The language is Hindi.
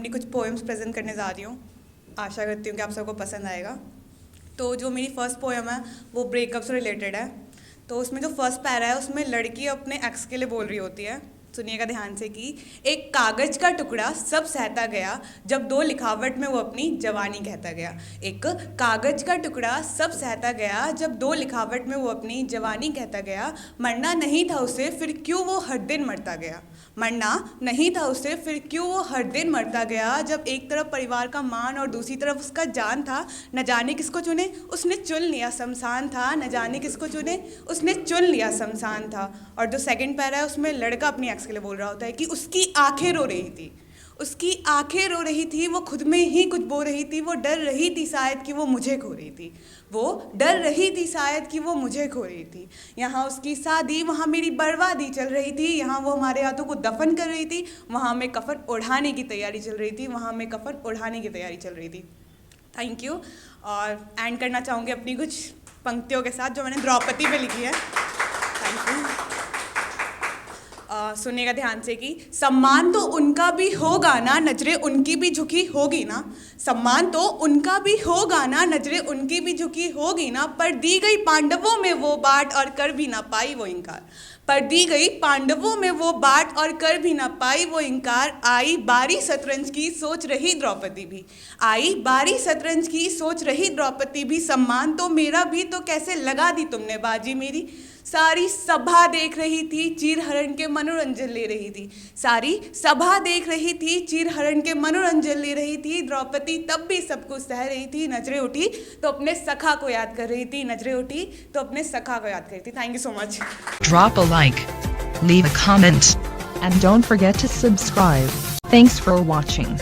अपनी कुछ पोएम्स प्रेजेंट करने जा रही हूँ। आशा करती हूँ कि आप सबको पसंद आएगा। तो जो मेरी फर्स्ट पोएम है वो ब्रेकअप से रिलेटेड है। तो उसमें जो फर्स्ट पैरा है उसमें लड़की अपने एक्स के लिए बोल रही होती है। सुनिएगा ध्यान से कि एक कागज का टुकड़ा सब सहता गया, जब दो लिखावट में वो अपनी जवानी कहता गया। एक कागज का टुकड़ा सब सहता गया, जब दो लिखावट में वो अपनी जवानी कहता गया। मरना नहीं था उसे, फिर क्यों वो हर दिन मरता गया। मरना नहीं था उसे, फिर क्यों वो हर दिन मरता गया। जब एक तरफ परिवार का मान और दूसरी तरफ उसका जान था, न जाने किसको चुने उसने चुन लिया शमशान था। न जाने किसको चुने उसने चुन लिया शमशान था। और जो सेकंड पैरा है उसमें लड़का अपनी एक्स के लिए बोल रहा होता है कि उसकी आंखें रो रही थी, उसकी आंखें रो रही थी, वो खुद में ही कुछ बो रही थी। वो डर रही थी शायद कि वो मुझे खो रही थी, वो डर रही थी शायद कि वो मुझे खो रही थी। यहाँ उसकी शादी, वहाँ मेरी बर्बादी चल रही थी। यहाँ वो हमारे हाथों को दफन कर रही थी, वहाँ हमें कफन ओढ़ाने की तैयारी चल रही थी, वहाँ हमें कफन ओढ़ाने की तैयारी चल रही थी। Thank you. और एंड करना चाहूँगी अपनी कुछ पंक्तियों के साथ जो मैंने द्रौपदी पे लिखी है। Thank you. सुनिएगा ध्यान से कि सम्मान तो उनका भी होगा ना, नजरें उनकी भी झुकी होगी ना। सम्मान तो उनका भी होगा ना, नजरें उनकी भी झुकी होगी ना। पर दी गई पांडवों में वो बाट और कर भी ना पाई वो इनकार। पर दी गई पांडवों में वो बाट और कर भी ना पाई वो इनकार। आई बारी शतरंज की सोच रही द्रौपदी भी, आई बारी शतरंज की सोच रही द्रौपदी भी। सम्मान तो मेरा भी, तो कैसे लगा दी तुमने बाजी मेरी। सारी सभा देख रही थी, चीर हरण के मनोरंजन ले रही थी। सारी सभा देख रही थी, चीर हरण के मनोरंजन ले रही थी। द्रौपदी तब भी सब कुछ सह रही थी। नजरें उठी तो अपने सखा को याद कर रही थी, नजरें उठी तो अपने सखा को याद कर रही थी। Thank you so much. Drop a like, leave a comment, and don't forget to subscribe. Thanks for watching.